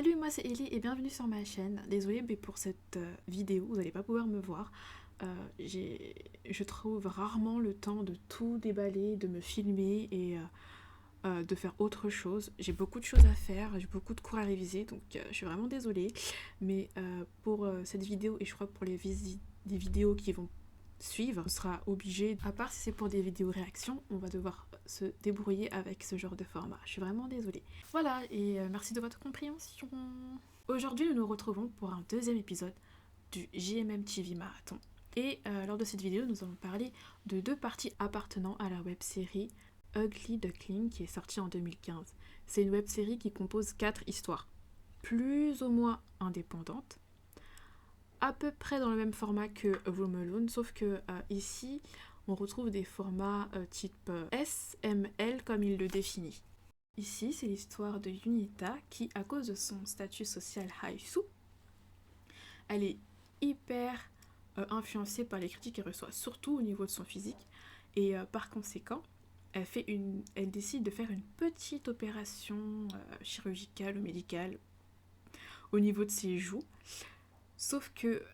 Salut, moi c'est Ellie et bienvenue sur ma chaîne. Désolée mais pour cette vidéo, vous n'allez pas pouvoir me voir. Je trouve rarement le temps de tout déballer, de me filmer et de faire autre chose. J'ai beaucoup de choses à faire, j'ai beaucoup de cours à réviser, donc je suis vraiment désolée. Mais pour cette vidéo et je crois que pour les vidéos qui vont suivre, on sera obligé, à part si c'est pour des vidéos réactions, on va devoir se débrouiller avec ce genre de format. Je suis vraiment désolée. Voilà, et merci de votre compréhension. Aujourd'hui, nous nous retrouvons pour un deuxième épisode du JMM TV Marathon. Et lors de cette vidéo, nous allons parler de deux parties appartenant à la web-série Ugly Duckling qui est sortie en 2015. C'est une web-série qui compose 4 histoires, plus ou moins indépendantes, à peu près dans le même format que Home Alone, sauf que ici, on retrouve des formats type SML comme il le définit. Ici, c'est l'histoire de Yunita qui, à cause de son statut social Haisu, elle est hyper influencée par les critiques qu'elle reçoit, surtout au niveau de son physique, et par conséquent, elle décide de faire une petite opération chirurgicale ou médicale au niveau de ses joues. Sauf que,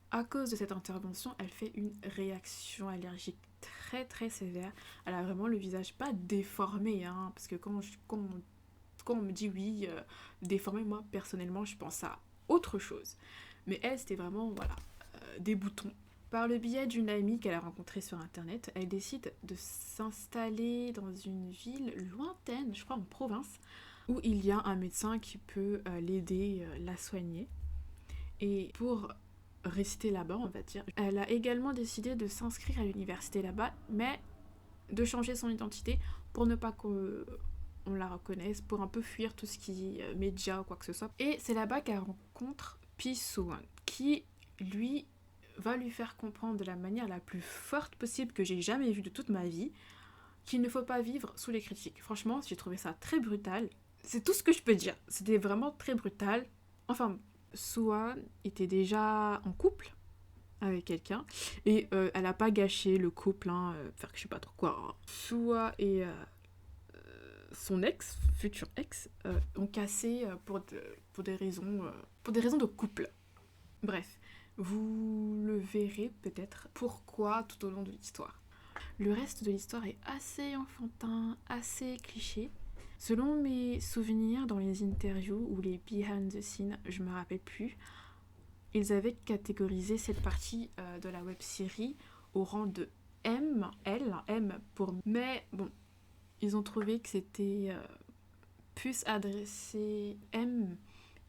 à cause de cette intervention, elle fait une réaction allergique très très sévère. Elle a vraiment le visage pas déformé, hein, parce que quand on me dit oui, déformé, moi personnellement je pense à autre chose. Mais elle, c'était vraiment, voilà, des boutons. Par le biais d'une amie qu'elle a rencontrée sur internet, elle décide de s'installer dans une ville lointaine, je crois en province, où il y a un médecin qui peut l'aider, la soigner. Et pour rester là-bas, on va dire, elle a également décidé de s'inscrire à l'université là-bas, mais de changer son identité pour ne pas qu'on la reconnaisse, pour un peu fuir tout ce qui est média ou quoi que ce soit. Et c'est là-bas qu'elle rencontre Pisouan, qui, lui, va lui faire comprendre de la manière la plus forte possible que j'ai jamais vue de toute ma vie, qu'il ne faut pas vivre sous les critiques. Franchement, j'ai trouvé ça très brutal. C'est tout ce que je peux dire. C'était vraiment très brutal. Enfin, Swan était déjà en couple avec quelqu'un et elle a pas gâché le couple, hein, faire que je sais pas trop quoi. Hein. Sua et son ex, futur ex, ont cassé pour des raisons de couple. Bref, vous le verrez peut-être pourquoi tout au long de l'histoire. Le reste de l'histoire est assez enfantin, assez cliché. Selon mes souvenirs dans les interviews ou les behind the scenes, je me rappelle plus, ils avaient catégorisé cette partie de la web-série au rang de M, L, M pour... Mais bon, ils ont trouvé que c'était plus adressé M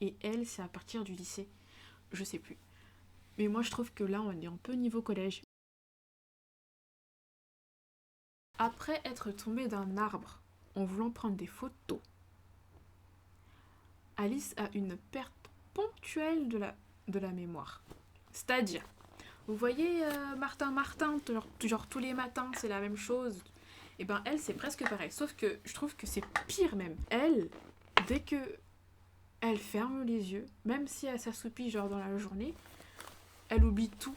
et L, c'est à partir du lycée. Je sais plus. Mais moi, je trouve que là, on est un peu niveau collège. Après être tombée d'un arbre en voulant prendre des photos, Alice a une perte ponctuelle de la mémoire. C'est-à-dire, vous voyez Martin, genre tous les matins, c'est la même chose. Et ben elle, c'est presque pareil. Sauf que je trouve que c'est pire même. Elle, dès que elle ferme les yeux, même si elle s'assoupit genre dans la journée, elle oublie tout.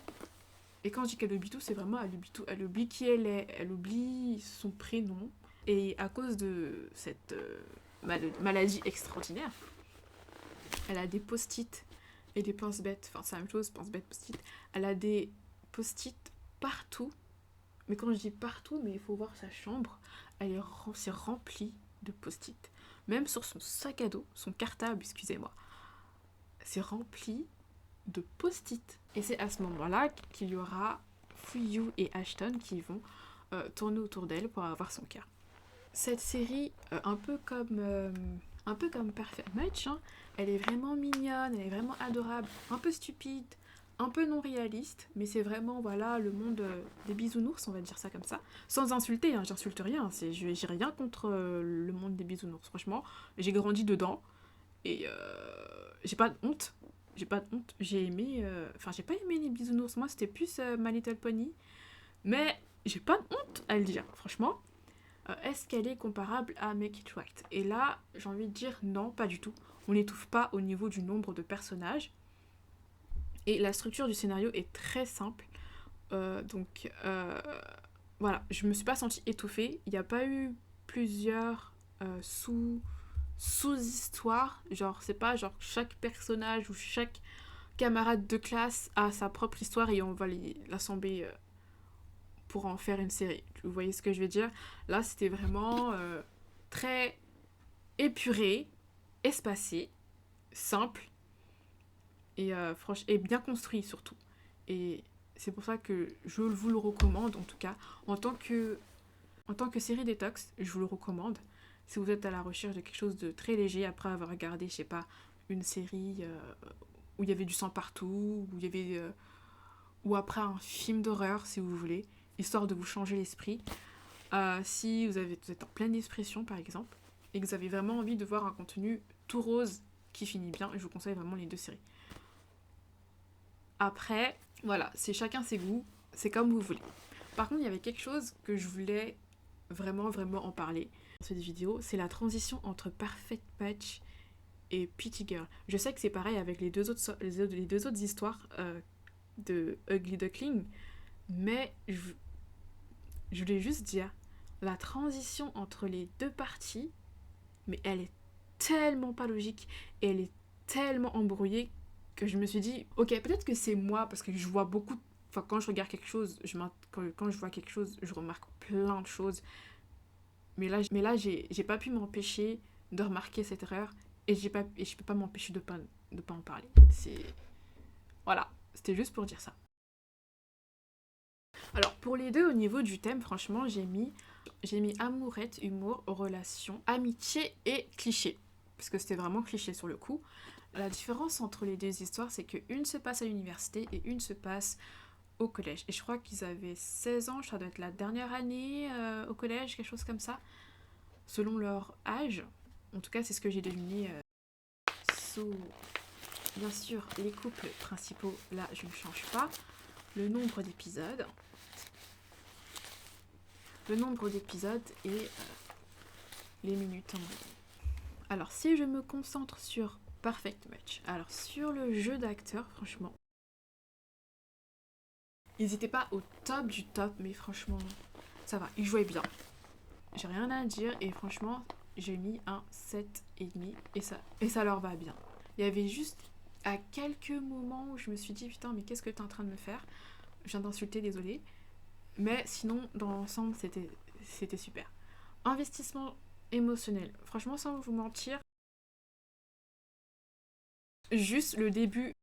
Et quand je dis qu'elle oublie tout, c'est vraiment elle oublie tout. Elle oublie qui elle est, elle oublie son prénom. Et à cause de cette maladie extraordinaire, elle a des post-it et des pense-bêtes. Enfin, c'est la même chose, pense-bêtes, post-it. Elle a des post-it partout. Mais quand je dis partout, mais il faut voir sa chambre, c'est remplie de post-it. Même sur son sac à dos, son cartable, excusez-moi, c'est rempli de post-it. Et c'est à ce moment-là qu'il y aura Fuyu et Ashton qui vont tourner autour d'elle pour avoir son cœur. Cette série, un peu comme Perfect Match, hein, elle est vraiment mignonne, elle est vraiment adorable, un peu stupide, un peu non réaliste, mais c'est vraiment voilà le monde des bisounours, on va dire ça comme ça. Sans insulter, hein, j'insulte rien, j'ai rien contre le monde des bisounours, franchement. J'ai grandi dedans et j'ai pas de honte. J'ai aimé. Enfin, j'ai pas aimé les bisounours, moi c'était plus My Little Pony, mais j'ai pas de honte à le dire, franchement. Est-ce qu'elle est comparable à Make It Right? Et là, j'ai envie de dire non, pas du tout. On n'étouffe pas au niveau du nombre de personnages. Et la structure du scénario est très simple. Donc, voilà, je me suis pas sentie étouffée. Il n'y a pas eu plusieurs sous-histoire. Genre, c'est pas genre chaque personnage ou chaque camarade de classe a sa propre histoire et on va l'assembler pour en faire une série. Vous voyez ce que je veux dire? Là, c'était vraiment très épuré, espacé, simple et bien construit surtout. Et c'est pour ça que je vous le recommande, en tout cas. En tant que série détox, je vous le recommande. Si vous êtes à la recherche de quelque chose de très léger après avoir regardé, je sais pas, une série où il y avait du sang partout, ou après un film d'horreur, si vous voulez, histoire de vous changer l'esprit. Si vous êtes en pleine dépression, par exemple, et que vous avez vraiment envie de voir un contenu tout rose qui finit bien, je vous conseille vraiment les deux séries. Après, voilà, c'est chacun ses goûts, c'est comme vous voulez. Par contre, il y avait quelque chose que je voulais vraiment, vraiment en parler dans cette vidéo, c'est la transition entre Perfect Match et Pretty Girl. Je sais que c'est pareil avec les deux autres histoires de Ugly Duckling, mais je voulais juste dire, la transition entre les deux parties, mais elle est tellement pas logique et elle est tellement embrouillée que je me suis dit, ok, peut-être que c'est moi parce que je vois beaucoup. Enfin, quand je regarde quelque chose, quand je vois quelque chose, je remarque plein de choses. Mais là j'ai pas pu m'empêcher de remarquer cette erreur et je peux pas m'empêcher de pas en parler. Voilà, c'était juste pour dire ça. Alors pour les deux au niveau du thème, franchement, j'ai mis amourette, humour, relations, amitié et cliché. Parce que c'était vraiment cliché sur le coup. La différence entre les deux histoires, c'est qu'une se passe à l'université et une se passe au collège. Et je crois qu'ils avaient 16 ans, ça doit être la dernière année au collège, quelque chose comme ça, selon leur âge. En tout cas, c'est ce que j'ai deviné sous, bien sûr, les couples principaux. Là, je ne change pas. Le nombre d'épisodes. Et les minutes en moyenne. Alors, si je me concentre sur Perfect Match, alors sur le jeu d'acteur, franchement, ils n'étaient pas au top du top, mais franchement, ça va, ils jouaient bien. J'ai rien à dire et franchement, j'ai mis un 7,5 et ça leur va bien. Il y avait juste à quelques moments où je me suis dit putain, mais qu'est-ce que t'es en train de me faire? Je viens d'insulter, désolé. Mais sinon, dans l'ensemble, c'était super. Investissement émotionnel. Franchement, sans vous mentir, juste le début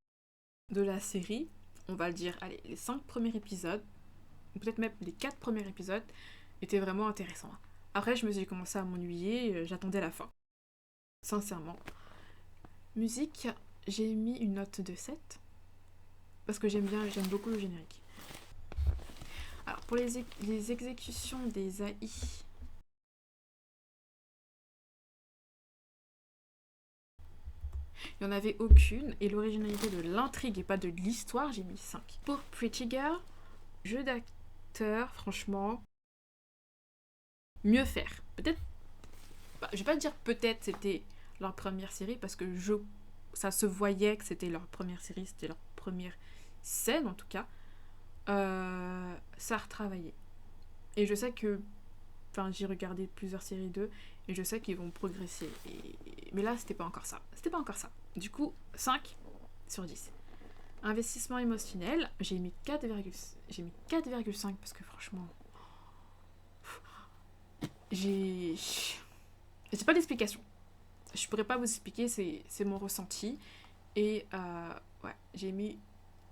de la série, on va le dire, allez, les 5 premiers épisodes, ou peut-être même les 4 premiers épisodes, étaient vraiment intéressants. Après, je me suis commencé à m'ennuyer, j'attendais la fin. Sincèrement. Musique, j'ai mis une note de 7, parce que j'aime beaucoup le générique. Alors, pour les exécutions des AI, il n'y en avait aucune, et l'originalité de l'intrigue et pas de l'histoire, j'ai mis 5. Pour Pretty Girl, jeu d'acteur, franchement, mieux faire. Peut-être, je vais pas dire peut-être c'était leur première série, parce que ça se voyait que c'était leur première série, c'était leur première scène en tout cas. Ça a retravaillé. Et je sais que, j'ai regardé plusieurs séries d'eux, et je sais qu'ils vont progresser. Mais là, c'était pas encore ça. Du coup, 5 sur 10. Investissement émotionnel, j'ai mis 4,5 parce que franchement, j'ai pas d'explication. Je pourrais pas vous expliquer, c'est mon ressenti. Et ouais, j'ai mis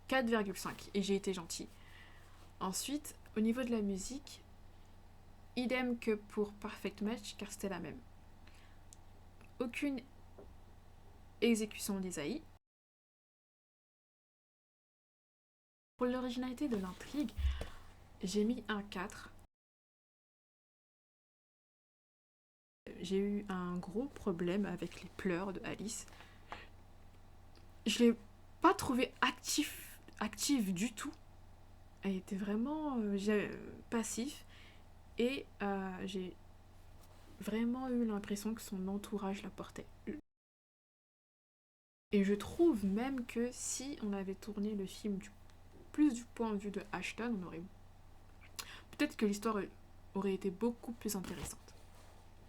4,5 et j'ai été gentille. Ensuite, au niveau de la musique, idem que pour Perfect Match, car c'était la même. Aucune exécution des AI. Pour l'originalité de l'intrigue, j'ai mis un 4. J'ai eu un gros problème avec les pleurs de Alice. Je l'ai pas trouvée active du tout. Elle était vraiment passif et j'ai vraiment eu l'impression que son entourage la portait. Et je trouve même que si on avait tourné le film plus du point de vue de Ashton, peut-être que l'histoire aurait été beaucoup plus intéressante.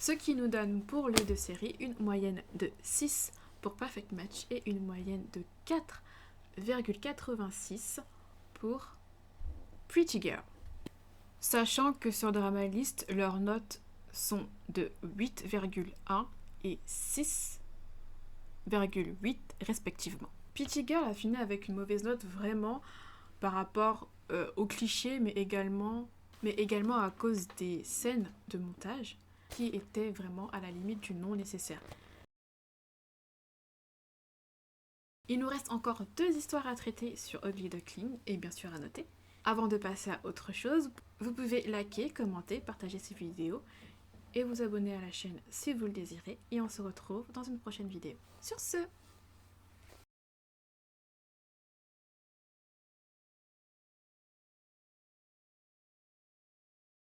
Ce qui nous donne pour les deux séries une moyenne de 6 pour Perfect Match et une moyenne de 4,86 pour Pretty Girl. Sachant que sur Dramalist, leurs notes sont de 8,1 et 6,8 respectivement. Pretty Girl a fini avec une mauvaise note vraiment par rapport aux clichés, mais également à cause des scènes de montage qui étaient vraiment à la limite du non nécessaire. Il nous reste encore 2 histoires à traiter sur Ugly Duckling et bien sûr à noter. Avant de passer à autre chose, vous pouvez liker, commenter, partager ces vidéos et vous abonner à la chaîne si vous le désirez. Et on se retrouve dans une prochaine vidéo. Sur ce!